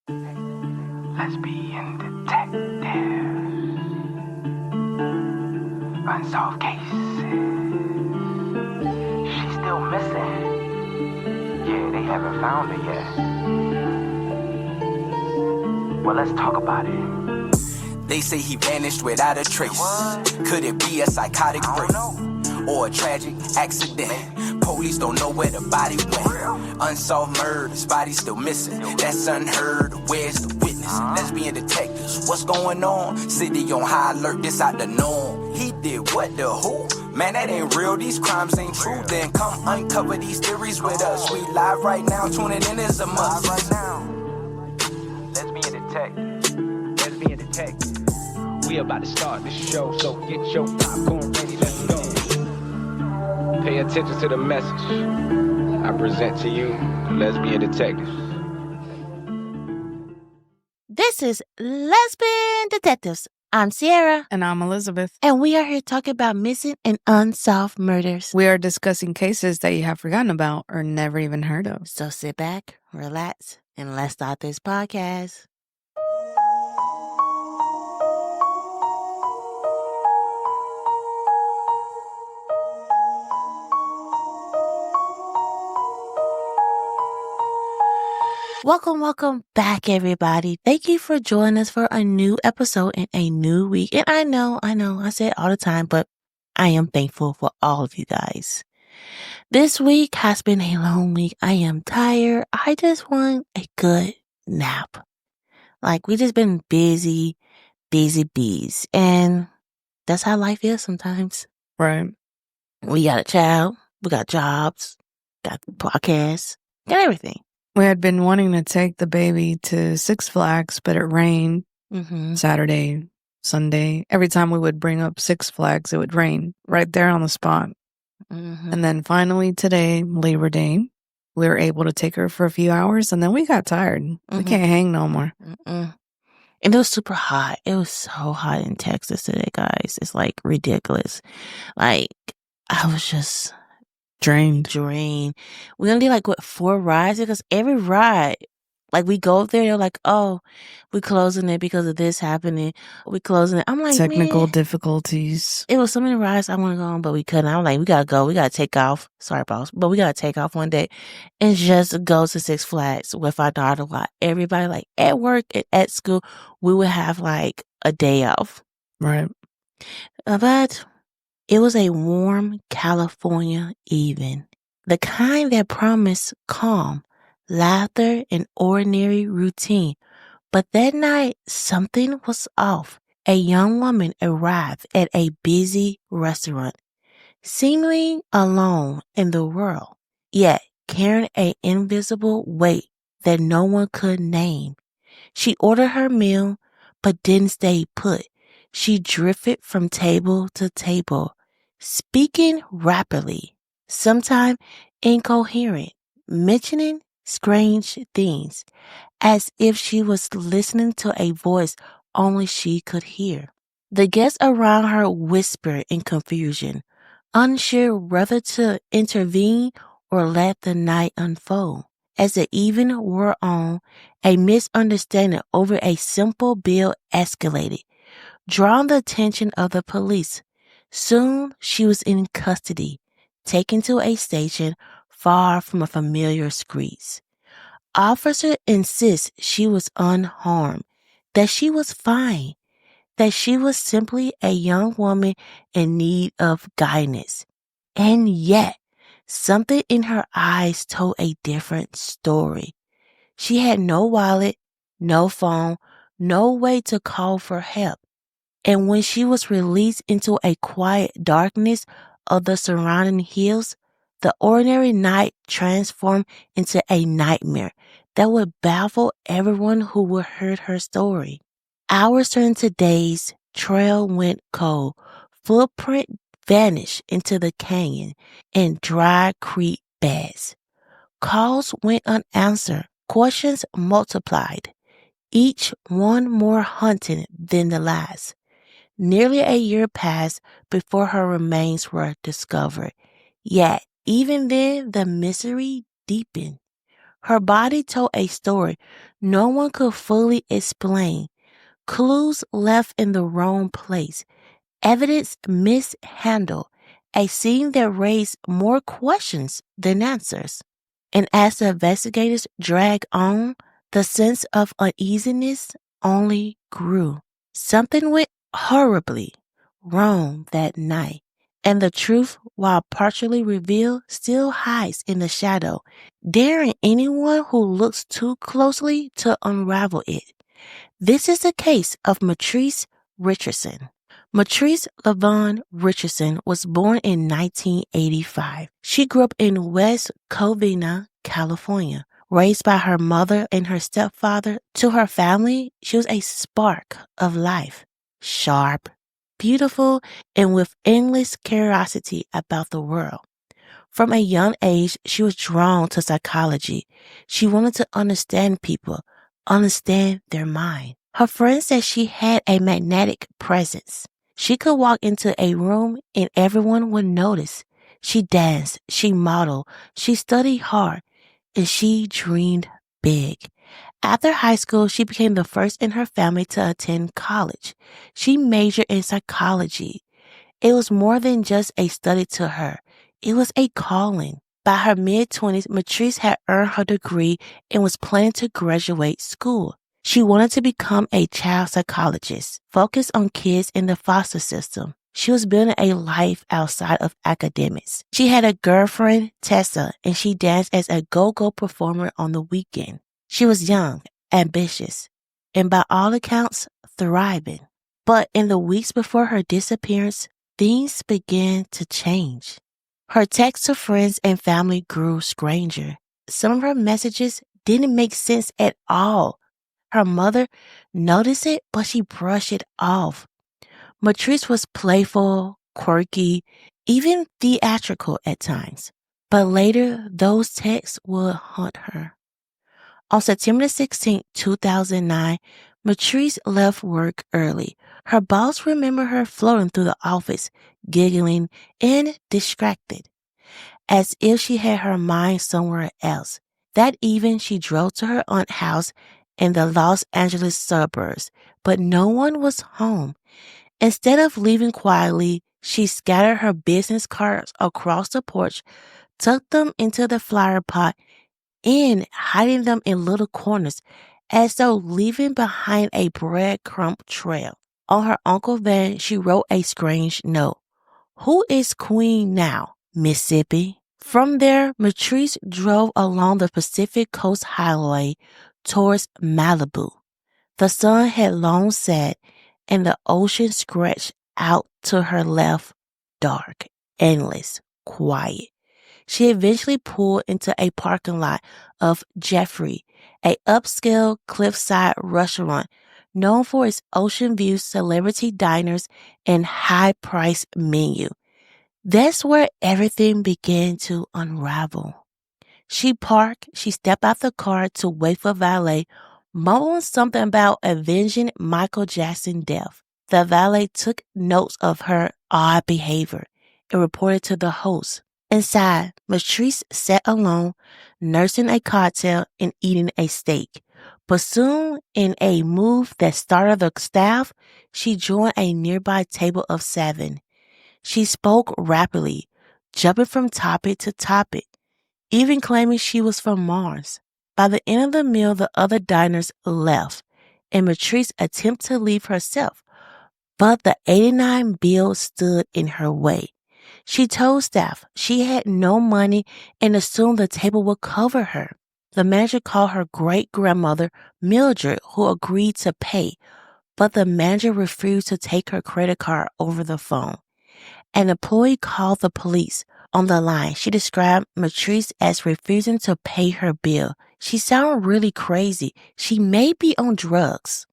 Lesbian detective. Unsolved cases. She's still missing. Yeah, they haven't found her yet. Well, let's talk about it. They say he vanished without a trace. Could it be a psychotic break or a tragic accident? Police don't know where the body went. Unsolved murders, body still missing. That's unheard. Where's the witness? Lesbian detectives, what's going on? City on high alert, this out the norm. He did what, the who? Man, that ain't real, these crimes ain't true. Then come uncover these theories with us. We live right now, tuning in is a must. Right now. Lesbian detective. Lesbian detective. We about to start the show, so get your popcorn ready, let's go. Pay attention to the message. I present to you the Lesbian Detectives. This is Lesbian Detectives. I'm Sierra. And I'm Elizabeth. And we are here talking about missing and unsolved murders. We are discussing cases that you have forgotten about or never even heard of. So sit back, relax, and let's start this podcast. Welcome back, everybody. Thank you for joining us for a new episode in a new week. And I know, I say it all the time, but I am thankful for all of you guys. This week has been a long week. I am tired. I just want a good nap. Like, we just been busy bees. And that's how life is sometimes. Right. We got a child. We got jobs. Got podcasts. Got everything. We had been wanting to take the baby to Six Flags, but it rained Saturday, Sunday. Every time we would bring up Six Flags, it would rain right there on the spot. And then finally today, Labor Day, we were able to take her for a few hours, and then we got tired. We can't hang no more. And it was super hot. It was so hot in Texas today, guys. It's like ridiculous. Like, I was just drained. We only did 4 rides, because every ride, like, we go up there, they're like, oh, we're closing it because of this happening. We're closing it. I'm like, technical man, difficulties. it was so many rides I want to go on, but we couldn't. I'm like, we gotta go. We gotta take off. Sorry, boss, but we gotta take off one day and just go to Six Flags with our daughter. While everybody, like, at work and at school, we would have like a day off. Right. But it was a warm California evening, the kind that promised calm, laughter, and ordinary routine. But that night, something was off. A young woman arrived at a busy restaurant, seemingly alone in the world, yet carrying an invisible weight that no one could name. She ordered her meal, but didn't stay put. She drifted from table to table, speaking rapidly, sometimes incoherent, mentioning strange things, as if she was listening to a voice only she could hear. The guests around her whispered in confusion, unsure whether to intervene or let the night unfold. As the evening wore on, a misunderstanding over a simple bill escalated, drawing the attention of the police. Soon she was in custody, taken to a station far from a familiar streets. Officer insists she was unharmed, that she was fine, that she was simply a young woman in need of guidance. And yet, something in her eyes told a different story. She had no wallet, no phone, no way to call for help. And when she was released into a quiet darkness of the surrounding hills, the ordinary night transformed into a nightmare that would baffle everyone who would hear her story. Hours turned to days, trail went cold, footprint vanished into the canyon, and dry creek beds. Calls went unanswered, questions multiplied, each one more haunting than the last. Nearly a year passed before her remains were discovered. Yet, even then, the misery deepened. Her body told a story no one could fully explain. Clues left in the wrong place. Evidence mishandled. A scene that raised more questions than answers. And as the investigators dragged on, the sense of uneasiness only grew. Something went horribly wrong that night, and the truth, while partially revealed, still hides in the shadow, daring anyone who looks too closely to unravel it. This is the case of Mitrice Richardson. Mitrice Lavon Richardson was born in 1985. She grew up in West Covina, California. Raised by her mother and her stepfather, to her family, she was a spark of life. Sharp, beautiful, and with endless curiosity about the world. From a young age, she was drawn to psychology. She wanted to understand people, understand their mind. Her friends said she had a magnetic presence. She could walk into a room and everyone would notice. She danced, she modeled, she studied hard, and she dreamed big. After high school, she became the first in her family to attend college. She majored in psychology. It was more than just a study to her. It was a calling. By her mid-20s, Mitrice had earned her degree and was planning to graduate school. She wanted to become a child psychologist, focused on kids in the foster system. She was building a life outside of academics. She had a girlfriend, Tessa, and she danced as a go-go performer on the weekend. She was young, ambitious, and by all accounts, thriving. But in the weeks before her disappearance, things began to change. Her texts to friends and family grew stranger. Some of her messages didn't make sense at all. Her mother noticed it, but she brushed it off. Mitrice was playful, quirky, even theatrical at times. But later, those texts would haunt her. On September 16, 2009, Mitrice left work early. Her boss remembered her floating through the office, giggling and distracted, as if she had her mind somewhere else. That evening, she drove to her aunt's house in the Los Angeles suburbs, but no one was home. Instead of leaving quietly, she scattered her business cards across the porch, tucked them into the flower pot, and hiding them in little corners, as though leaving behind a breadcrumb trail. On her uncle's van, she wrote a strange note. "Who is queen now, Mississippi?" From there, Mitrice drove along the Pacific Coast Highway towards Malibu. The sun had long set, and the ocean stretched out to her left, dark, endless, quiet. She eventually pulled into a parking lot of Jeffrey, a upscale cliffside restaurant known for its ocean view, celebrity diners, and high-priced menu. That's where everything began to unravel. She parked, she stepped out the car to wait for valet, mumbling something about avenging Michael Jackson's death. The valet took notes of her odd behavior and reported to the host. Inside, Mitrice sat alone, nursing a cocktail and eating a steak. But soon, in a move that startled the staff, she joined a nearby table of 7. She spoke rapidly, jumping from topic to topic, even claiming she was from Mars. By the end of the meal, the other diners left, and Mitrice attempted to leave herself, but the $89 bill stood in her way. She told staff she had no money and assumed the table would cover her. The manager called her great-grandmother, Mildred, who agreed to pay, but the manager refused to take her credit card over the phone. An employee called the police. On the line, she described Mitrice as refusing to pay her bill. She sounded really crazy. She may be on drugs.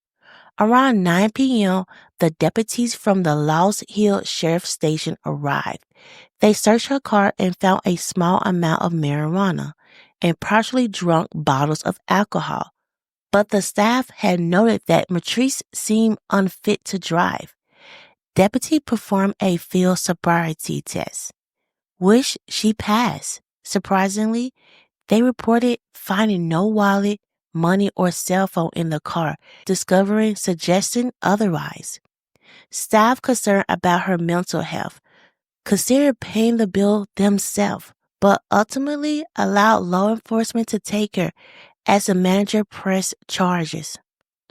Around 9 p.m., the deputies from the Lost Hill Sheriff Station arrived. They searched her car and found a small amount of marijuana and partially drunk bottles of alcohol. But the staff had noted that Mitrice seemed unfit to drive. Deputy performed a field sobriety test, which she passed. Surprisingly, They reported finding no wallet, money, or cell phone in the car, discovering suggesting otherwise. Staff concerned about her mental health considered paying the bill themselves, but ultimately allowed law enforcement to take her as the manager pressed charges.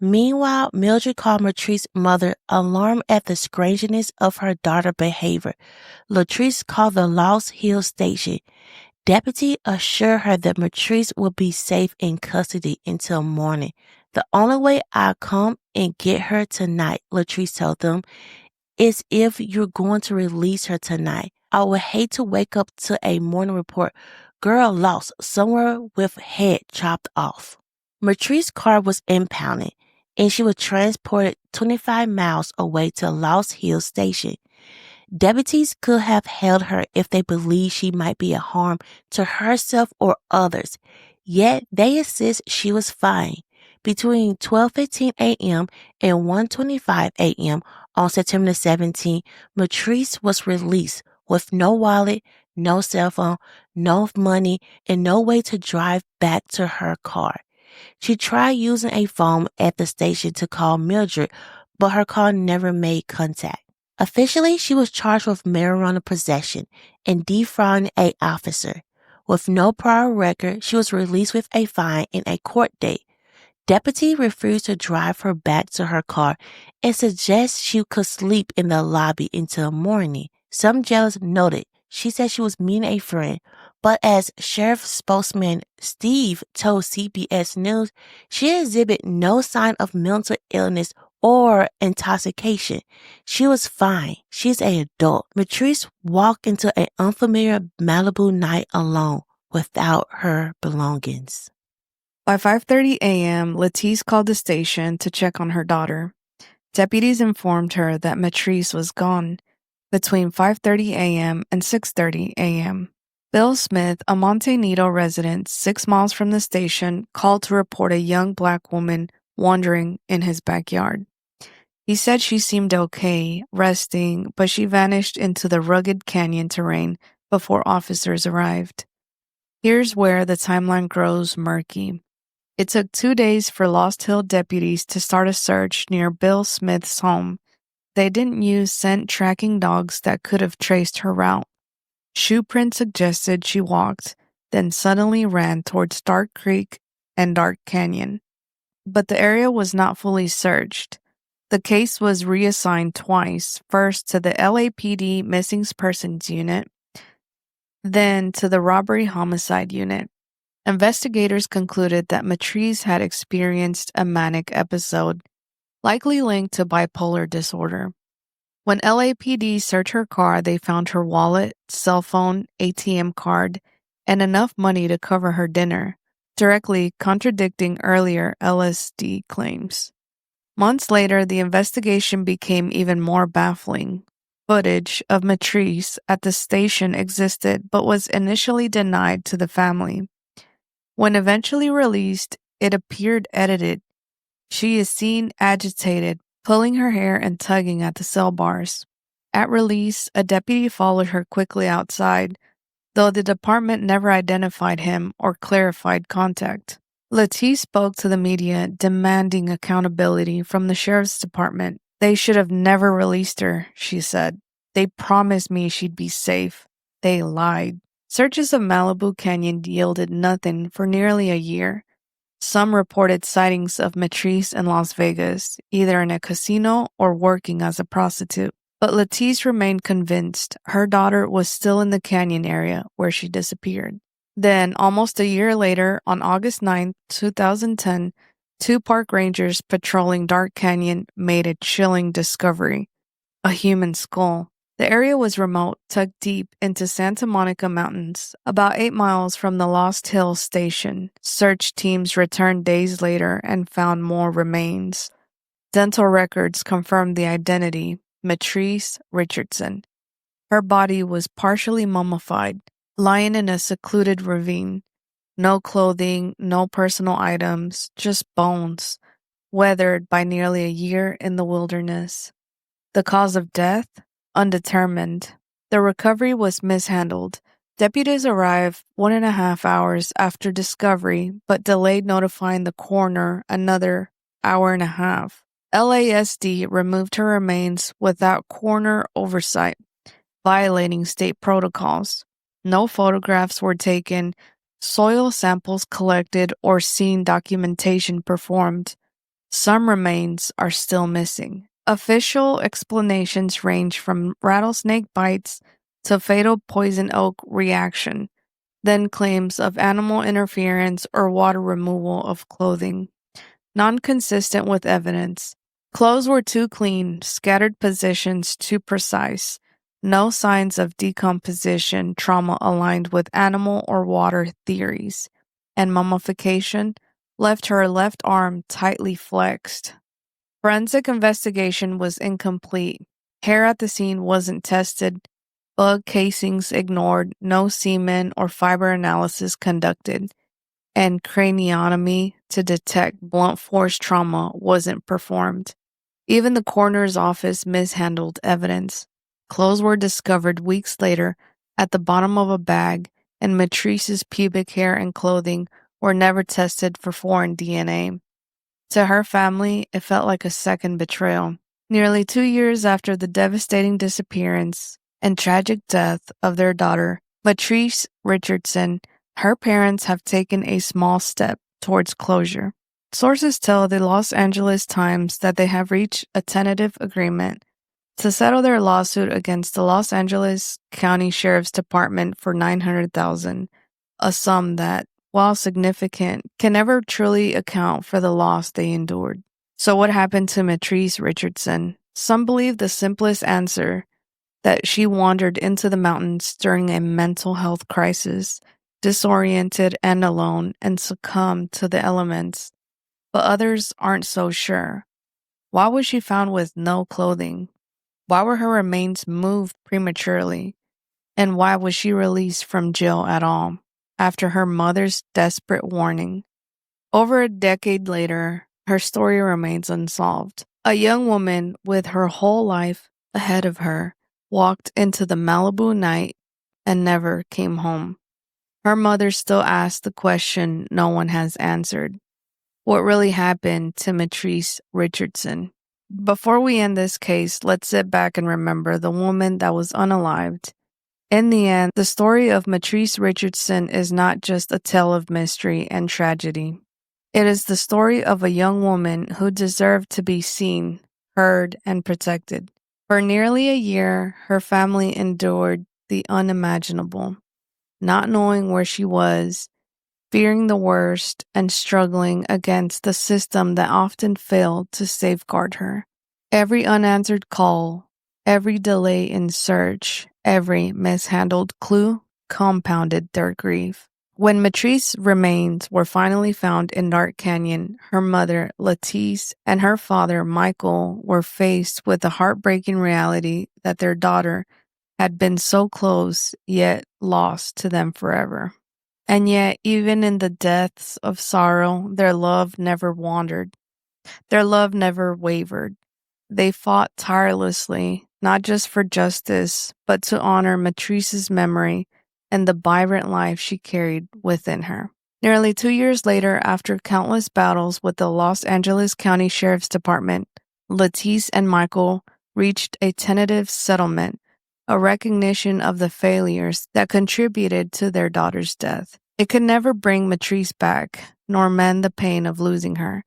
Meanwhile, Mildred called Mitrice's mother, alarmed at the strangeness of her daughter's behavior. Mitrice called the Lost Hill station. Deputy assured her that Mitrice would be safe in custody until morning. The only way I'll come and get her tonight, Mitrice told them, is if you're going to release her tonight. I would hate to wake up to a morning report, girl lost somewhere with head chopped off. Mitrice's car was impounded, and she was transported 25 miles away to Lost Hill Station. Deputies could have held her if they believed she might be a harm to herself or others, yet they insist she was fine. Between 12:15 a.m. and 1:25 a.m. on September 17, Mitrice was released with no wallet, no cell phone, no money, and no way to drive back to her car. She tried using a phone at the station to call Mildred, but her call never made contact. Officially, she was charged with marijuana possession and defrauding an officer. With no prior record, she was released with a fine and a court date. Deputy refused to drive her back to her car and suggested she could sleep in the lobby until morning. Some jailers noted she said she was meeting a friend, but as Sheriff spokesman Steve told CBS News, she exhibited no sign of mental illness or intoxication. She was fine. She's an adult. Mitrice walked into an unfamiliar Malibu night alone without her belongings. By 5:30 a.m., Lettice called the station to check on her daughter. Deputies informed her that Mitrice was gone between 5:30 a.m. and 6:30 a.m. Bill Smith, a Monte Nido resident 6 miles from the station, called to report a young black woman wandering in his backyard. He said she seemed okay, resting, but she vanished into the rugged canyon terrain before officers arrived. Here's where the timeline grows murky. It took 2 days for Lost Hill deputies to start a search near Bill Smith's home. They didn't use scent tracking dogs that could have traced her route. Shoe prints suggested she walked, then suddenly ran towards Dark Creek and Dark Canyon. But the area was not fully searched. The case was reassigned twice, first to the LAPD Missing Persons Unit, then to the Robbery Homicide Unit. Investigators concluded that Mitrice had experienced a manic episode, likely linked to bipolar disorder. When LAPD searched her car, they found her wallet, cell phone, ATM card, and enough money to cover her dinner, directly contradicting earlier LSD claims. Months later, the investigation became even more baffling. Footage of Mitrice at the station existed but was initially denied to the family. When eventually released, it appeared edited. She is seen agitated, pulling her hair and tugging at the cell bars. At release, a deputy followed her quickly outside, though the department never identified him or clarified contact. Lettice spoke to the media, demanding accountability from the sheriff's department. They should have never released her, she said. They promised me she'd be safe. They lied. Searches of Malibu Canyon yielded nothing for nearly a year. Some reported sightings of Mitrice in Las Vegas, either in a casino or working as a prostitute. But Lettice remained convinced her daughter was still in the canyon area where she disappeared. Then, almost a year later, on August 9, 2010, 2 park rangers patrolling Dark Canyon made a chilling discovery: a human skull. The area was remote, tucked deep into Santa Monica Mountains, about 8 miles from the Lost Hill station. Search teams returned days later and found more remains. Dental records confirmed the identity: Mitrice Richardson. Her body was partially mummified, lying in a secluded ravine. No clothing, no personal items, just bones, weathered by nearly a year in the wilderness. The cause of death? Undetermined. The recovery was mishandled. Deputies arrived 1.5 hours after discovery, but delayed notifying the coroner another hour and a half. LASD removed her remains without coroner oversight, violating state protocols. No photographs were taken, soil samples collected, or scene documentation performed. Some remains are still missing. Official explanations range from rattlesnake bites to fatal poison oak reaction, then claims of animal interference or water removal of clothing. Non-consistent with evidence. Clothes were too clean, scattered positions too precise. No signs of decomposition, trauma aligned with animal or water theories. And mummification left her left arm tightly flexed. Forensic investigation was incomplete. Hair at the scene wasn't tested. Bug casings ignored. No semen or fiber analysis conducted. And craniotomy to detect blunt force trauma wasn't performed. Even the coroner's office mishandled evidence. Clothes were discovered weeks later at the bottom of a bag, and Mitrice's pubic hair and clothing were never tested for foreign DNA. To her family, it felt like a second betrayal. Nearly 2 years after the devastating disappearance and tragic death of their daughter, Mitrice Richardson, her parents have taken a small step towards closure. Sources tell the Los Angeles Times that they have reached a tentative agreement to settle their lawsuit against the Los Angeles County Sheriff's Department for $900,000, a sum that, while significant, can never truly account for the loss they endured. So what happened to Mitrice Richardson? Some believe the simplest answer, that she wandered into the mountains during a mental health crisis, disoriented and alone, and succumbed to the elements. But others aren't so sure. Why was she found with no clothing? Why were her remains moved prematurely? And why was she released from jail at all, after her mother's desperate warning? Over a decade later, her story remains unsolved. A young woman with her whole life ahead of her walked into the Malibu night and never came home. Her mother still asks the question no one has answered. What really happened to Mitrice Richardson? Before we end this case, let's sit back and remember the woman that was unalived. In the end, the story of Mitrice Richardson is not just a tale of mystery and tragedy. It is the story of a young woman who deserved to be seen, heard, and protected. For nearly a year, her family endured the unimaginable, not knowing where she was, fearing the worst, and struggling against the system that often failed to safeguard her. Every unanswered call, every delay in search, every mishandled clue compounded their grief. When Mitrice's remains were finally found in Dark Canyon, her mother, Lettice, and her father, Michael, were faced with the heartbreaking reality that their daughter had been so close, yet lost to them forever. And yet, even in the depths of sorrow, their love never wandered. Their love never wavered. They fought tirelessly, not just for justice, but to honor Mitrice's memory and the vibrant life she carried within her. Nearly 2 years later, after countless battles with the Los Angeles County Sheriff's Department, Lettice and Michael reached a tentative settlement, a recognition of the failures that contributed to their daughter's death. It could never bring Mitrice back, nor mend the pain of losing her,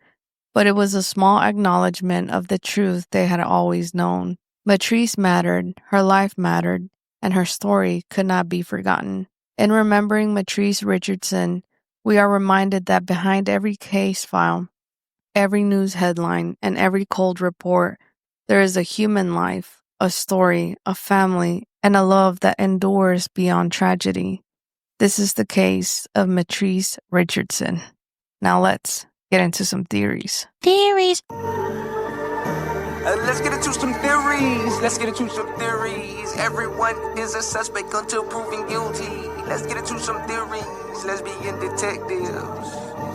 but it was a small acknowledgement of the truth they had always known. Mitrice mattered, her life mattered, and her story could not be forgotten. In remembering Mitrice Richardson, we are reminded that behind every case file, every news headline, and every cold report, there is a human life, a story, a family, and a love that endures beyond tragedy. This is the case of Mitrice Richardson. Now let's get into some theories. Theories. Let's get into some theories. Everyone is a suspect until proven guilty. Let's get into some theories. Let's be in detectives.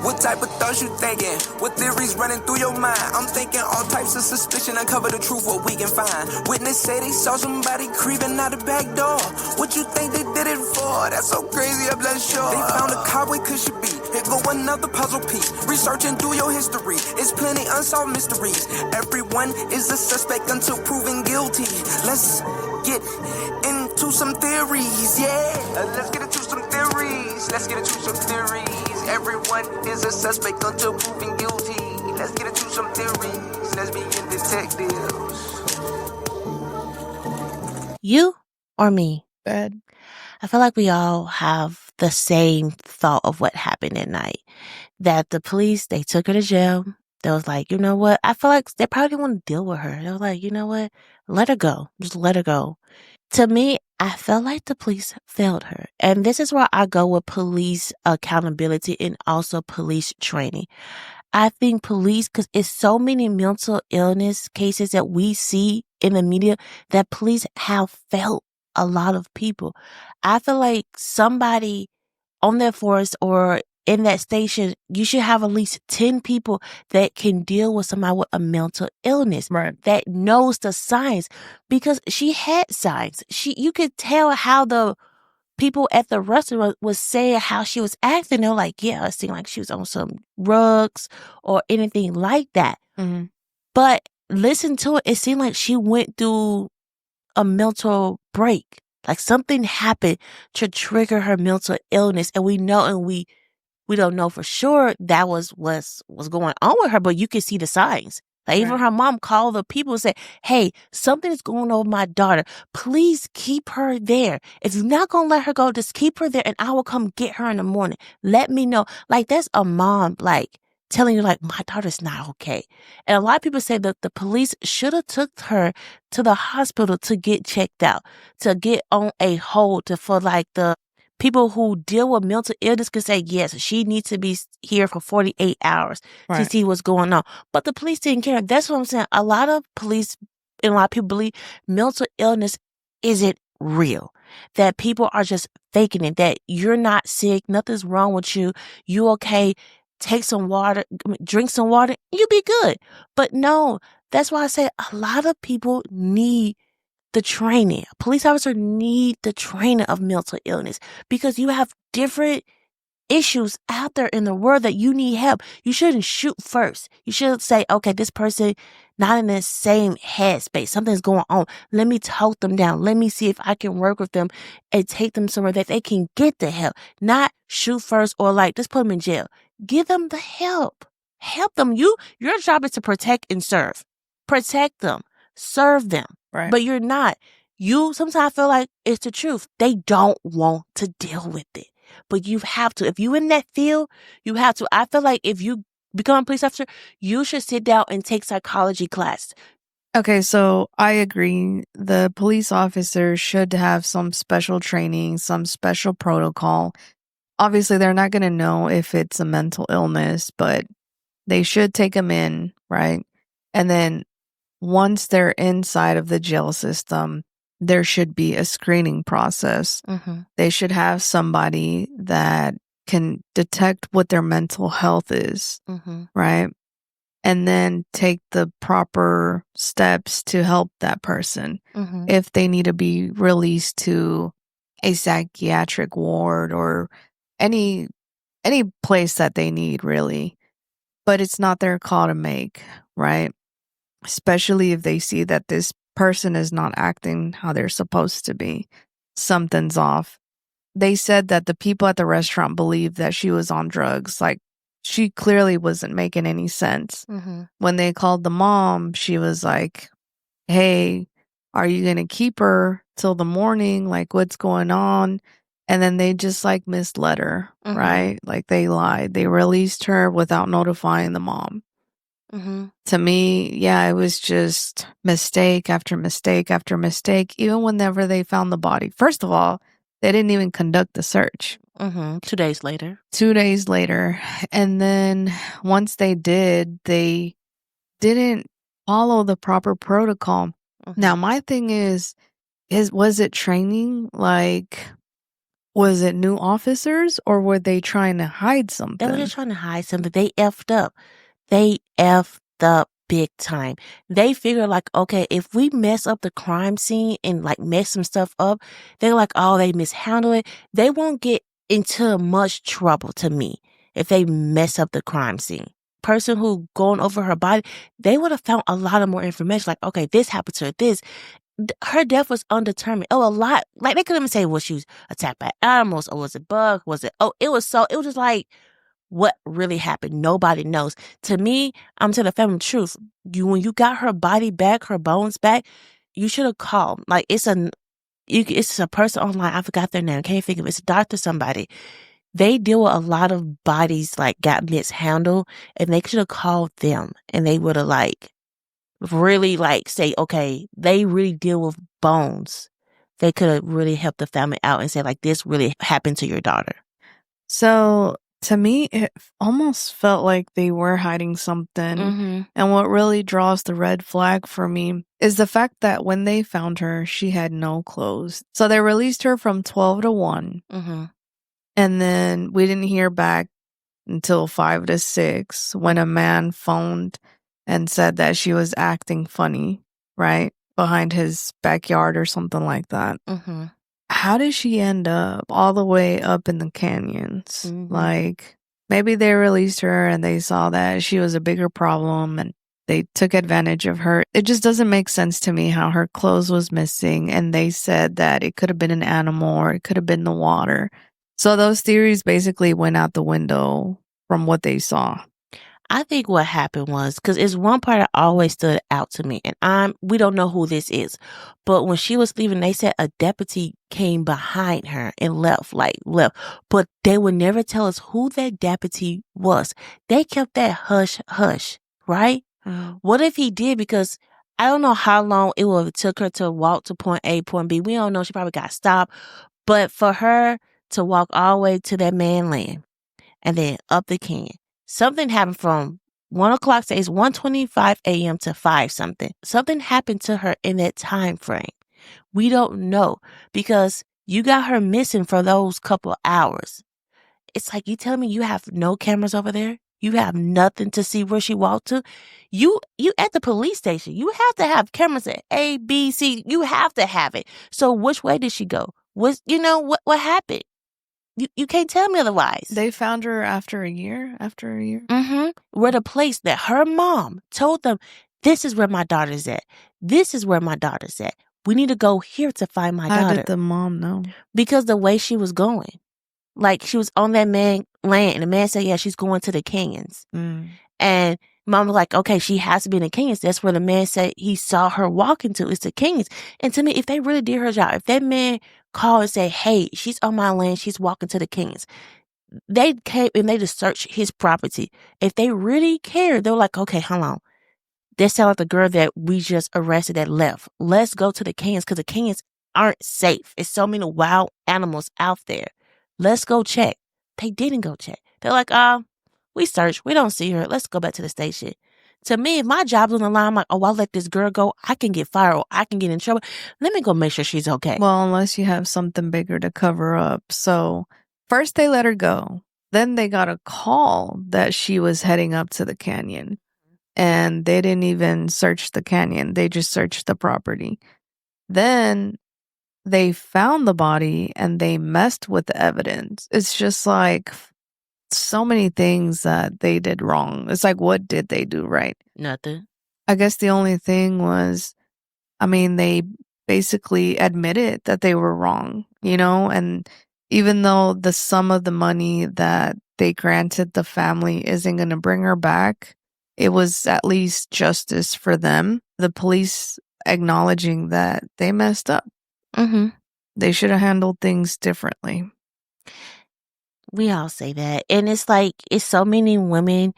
What type of thoughts you thinking? What theories running through your mind? I'm thinking all types of suspicion. Uncover the truth, what we can find. Witness say they saw somebody creeping out the back door. What you think they did it for? That's so crazy, I'm not sure. They found a car, where could she be? Here go another puzzle piece. Researching through your history. It's plenty unsolved mysteries. Everyone is a suspect until proven guilty. Let's get into some theories, yeah. Let's get into some theories. Let's get into some theories. Everyone is a suspect until proven guilty. Let's get into some theories. Let's be in detectives. You or me? Bad. I feel like we all have the same thought of what happened at night. That the police, they took her to jail. They was like, you know what? I feel like they probably didn't want to deal with her. They was like, you know what? Let her go. Just let her go. To me, I felt like the police failed her. And this is where I go with police accountability and also police training. I think police, because it's so many mental illness cases that we see in the media, that police have failed a lot of people. I feel like somebody on that force or in that station, you should have at least 10 people that can deal with somebody with a mental illness, Right. that knows the signs, because she had signs. You could tell how the people at the restaurant was saying how she was acting. They're like, yeah, it seemed like she was on some drugs or anything like that. Mm-hmm. But listen to it. It seemed like she went through a mental break. Like something happened to trigger her mental illness. And we know, and we don't know for sure that was what's going on with her, but you can see the signs. Like even her mom called the people and said, hey, something is going on with my daughter. Please keep her there. If you're not going to let her go, just keep her there and I will come get her in the morning. Let me know. Like that's a mom, like telling you like, my daughter's not okay. And a lot of people say that the police should have took her to the hospital to get checked out, to get on a hold, for like the people who deal with mental illness can say, yes, she needs to be here for 48 hours to see what's going on. But the police didn't care. That's what I'm saying. A lot of police and a lot of people believe mental illness isn't real, that people are just faking it, that you're not sick, nothing's wrong with you, you okay, take some water, drink some water, you'll be good. But no, that's why I say a lot of people need the training. A police officer need the training of mental illness, because you have different issues out there in the world that you need help. You shouldn't shoot first. You should say, okay, this person not in the same headspace. Something's going on. Let me talk them down. Let me see if I can work with them and take them somewhere that they can get the help. Not shoot first or like, just put them in jail. Give them the help. Help them. Your job is to protect and serve. Protect them. Serve them. Right. But you're not. You sometimes feel like it's the truth. They don't want to deal with it. But you have to. If you in that field, you have to. I feel like if you become a police officer, you should sit down and take psychology class. Okay, so I agree. The police officers should have some special training, some special protocol. Obviously, they're not going to know if it's a mental illness, but they should take them in, right? And then once they're inside of the jail system, there should be a screening process. Mm-hmm. They should have somebody that can detect what their mental health is, right? And then take the proper steps to help that person. If they need to be released to a psychiatric ward or any place that they need, really. But it's not their call to make, right? Especially if they see that this person is not acting how they're supposed to be. Something's off. They said that the people at the restaurant believed that she was on drugs. Like, she clearly wasn't making any sense. When they called the mom, she was like, hey, are you going to keep her till the morning? Like, what's going on? And then they just like misled her, right? Like they lied. They released her without notifying the mom. To me, yeah, it was just mistake after mistake after mistake, even whenever they found the body. First of all, they didn't even conduct the search. 2 days later. 2 days later. And then once they did, they didn't follow the proper protocol. Now, my thing is was it training? Like, Was it new officers or were they trying to hide something? They were just trying to hide something. They effed up. They effed up big time. They figured like, okay, if we mess up the crime scene and like mess some stuff up, they're like, oh, they mishandle it. They won't get into much trouble to me if they mess up the crime scene. Person who going over her body, they would have found a lot of more information. Like, okay, this happened to her. This. Her death was undetermined. Oh, a lot. Like, they couldn't even say, was she was attacked by animals or was it bug? Was it, it was just like, what really happened? Nobody knows. To me, I'm telling the family the truth. When you got her body back, her bones back, you should have called. Like, it's a person online. I forgot their name. Can't think of it. It's a doctor, somebody. They deal with a lot of bodies, like, got mishandled, and they should have called them, and they would have, like, really like say, okay, they really deal with bones. They could have really helped the family out and say like, this really happened to your daughter. So to me, it almost felt like they were hiding something. Mm-hmm. And what really draws the red flag for me is the fact that when they found her, she had no clothes. So they released her from 12 to 1. Mm-hmm. And then we didn't hear back until 5 to 6 when a man phoned and said that she was acting funny, right? Behind his backyard or something like that. Mm-hmm. How did she end up all the way up in the canyons? Mm-hmm. Like, maybe they released her and they saw that she was a bigger problem and they took advantage of her. It just doesn't make sense to me how her clothes was missing. And they said that it could have been an animal or it could have been the water. So those theories basically went out the window from what they saw. I think what happened was, because it's one part that always stood out to me, and we don't know who this is, but when she was leaving, they said a deputy came behind her and left, but they would never tell us who that deputy was. They kept that hush, right? Mm. What if he did? Because I don't know how long it would have took her to walk to point A, point B. We don't know. She probably got stopped, but for her to walk all the way to that man land and then up the canyon. Something happened from 1 o'clock, say it's 1:25 a.m. to 5 something. Something happened to her in that time frame. We don't know because you got her missing for those couple of hours. It's like you telling me you have no cameras over there? You have nothing to see where she walked to? You at the police station. You have to have cameras at A, B, C. You have to have it. So which way did she go? What happened? You can't tell me otherwise. They found her after a year? Mm-hmm. We're the place that her mom told them, this is where my daughter's at. This is where my daughter's at. We need to go here to find my daughter. How did the mom know? Because the way she was going. Like, she was on that man land, and the man said, yeah, she's going to the canyons. Mm. And mom was like, okay, she has to be in the canyons. That's where the man said he saw her walking to. It's the canyons. And to me, if they really did her job, if that man called and said, hey, she's on my land, she's walking to the canyons, they came and they just searched his property. If they really cared, they were like, okay, hold on. That sounds like the girl that we just arrested that left. Let's go to the canyons because the canyons aren't safe. It's so many wild animals out there. Let's go check. They didn't go check. They're like, we searched. We don't see her. Let's go back to the station. To me, if my job's on the line, I'm like, oh, I'll let this girl go. I can get fired or I can get in trouble. Let me go make sure she's okay. Well, unless you have something bigger to cover up. So first they let her go. Then they got a call that she was heading up to the canyon. And they didn't even search the canyon. They just searched the property. Then they found the body and they messed with the evidence. It's just like so many things that they did wrong. It's like, what did they do right? Nothing. I guess the only thing was, they basically admitted that they were wrong, and even though the sum of the money that they granted the family isn't going to bring her back, it was at least justice for them. The police acknowledging that they messed up. Mm-hmm. They should have handled things differently. We all say that. And it's like, it's so many women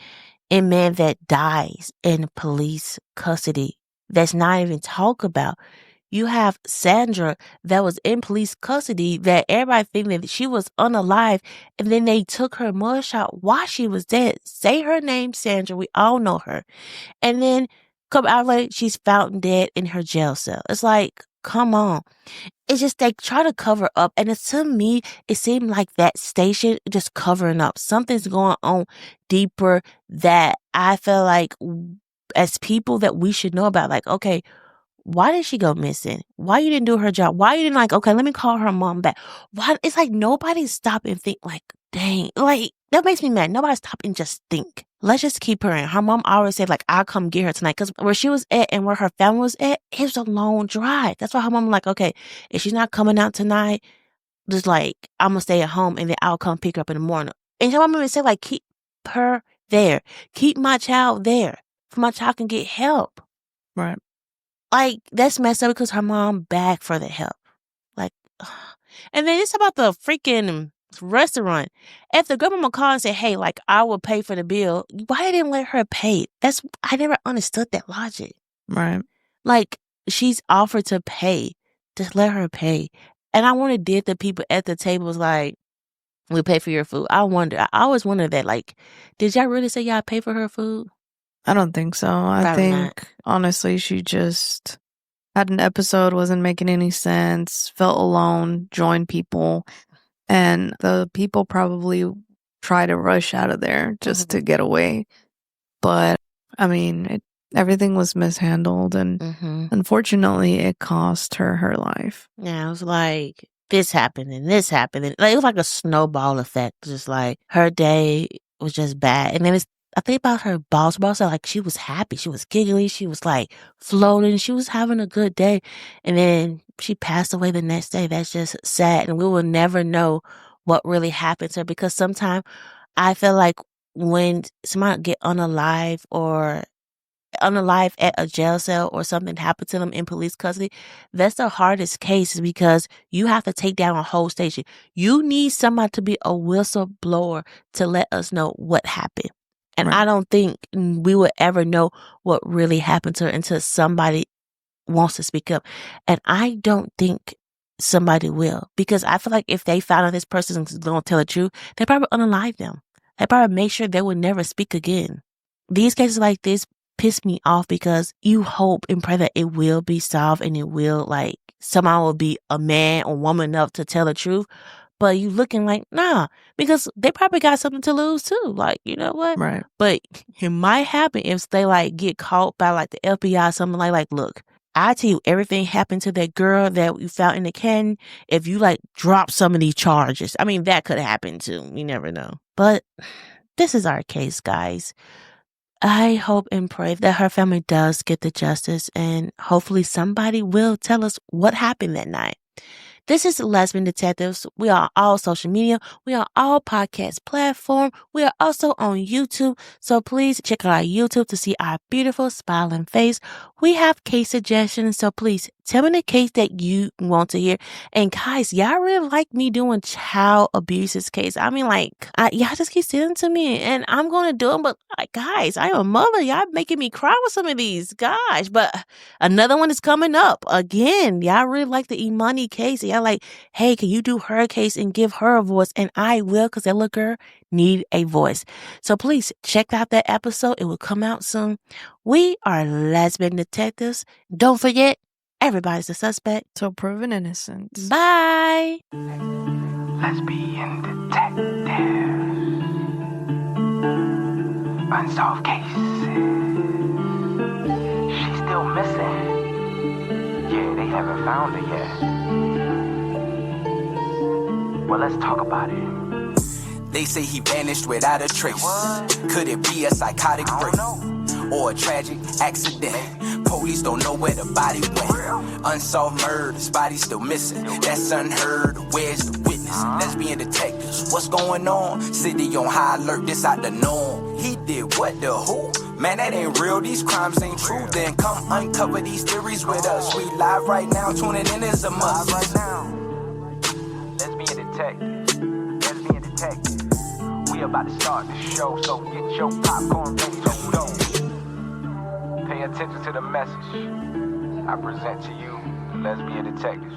and men that dies in police custody that's not even talked about. You have Sandra that was in police custody that everybody think that she was unalive, and then they took her mugshot while she was dead. Say her name, Sandra. We all know her. And then come out later, she's found dead in her jail cell. It's like, come on. It's just they try to cover up. And to me, it seemed like that station just covering up. Something's going on deeper that I feel like as people that we should know about. Like, okay, why did she go missing? Why you didn't do her job? Why you didn't like, okay, let me call her mom back. Why? It's like nobody stop and think like, dang, like that makes me mad. Nobody stop and just think. Let's just keep her in. Her mom always said like, I'll come get her tonight. Cause where she was at and where her family was at, it was a long drive. That's why her mom was like, okay, if she's not coming out tonight, just like, I'm gonna stay at home and then I'll come pick her up in the morning. And her mom even said like, keep her there. Keep my child there. So my child can get help. Right. Like, that's messed up because her mom begged for the help. Like, and then it's about the freaking restaurant. If the grandmama called and said, hey, like, I will pay for the bill, why didn't let her pay? I never understood that logic. Right. Like, she's offered to pay. Just let her pay. And I wonder, did the people at the table was like, we'll pay for your food? I always wonder that, like, did y'all really say y'all pay for her food? I don't think so. I Probably think, not. honestly, she just had an episode, wasn't making any sense, felt alone, joined people, and the people probably try to rush out of there just to get away. But, I mean, everything was mishandled, and unfortunately, it cost her life. Yeah, it was like, this happened and this happened. And like, it was like a snowball effect. Just like, her day was just bad. And then I think about her boss. Boss, like, she was happy. She was giggly. She was like floating. She was having a good day. And then she passed away the next day. That's just sad. And we will never know what really happened to her, because sometimes I feel like when somebody get unalive at a jail cell or something happened to them in police custody, that's the hardest case, because you have to take down a whole station. You need somebody to be a whistleblower to let us know what happened. And Right. I don't think we would ever know what really happened to her until somebody wants to speak up. And I don't think somebody will, because I feel like if they found out this person is going to tell the truth, they probably unalive them. They probably make sure they will never speak again. These cases like this piss me off, because you hope and pray that it will be solved and it will, like, someone will be a man or woman enough to tell the truth. But you looking like, nah, because they probably got something to lose too. Like, you know what? Right. But it might happen if they like get caught by like the FBI or something like, look, I tell you everything happened to that girl that you found in the canyon. If you like drop some of these charges, I mean, that could happen too. You never know. But this is our case, guys. I hope and pray that her family does get the justice, and hopefully somebody will tell us what happened that night. This is Lesbian Detectives. We are all social media. We are all podcast platform. We are also on YouTube. So please check out our YouTube to see our beautiful smiling face. We have case suggestions. So please tell me the case that you want to hear. And guys, y'all really like me doing child abuses case. I mean, like, y'all just keep sending to me and I'm going to do them. But guys, I am a mother. Y'all making me cry with some of these guys. But another one is coming up. Again, y'all really like the Imani case. Y'all like, hey, can you do her case and give her a voice? And I will, because that little girl need a voice. So please check out that episode. It will come out soon. We are Lesbian Detectives. Don't forget, everybody's a suspect. So proven innocent. Bye. Lesbian detectives. Unsolved cases. She's still missing. Yeah, they haven't found her yet. Well, let's talk about it. They say he vanished without a trace. Could it be a psychotic break? Or a tragic accident? Police don't know where the body went. Unsolved murders, body still missing. That's unheard. Where's the witness? Lesbian detectives, what's going on? City on high alert, this out the norm. He did what, the who? Man, that ain't real, these crimes ain't true. Then come uncover these theories with us. We live right now, tuning in is a must. Right now. Lesbian detective. Lesbian detective. We about to start the show, so get your popcorn ready to go. Pay attention to the message I present to you, the Lesbian Detectives.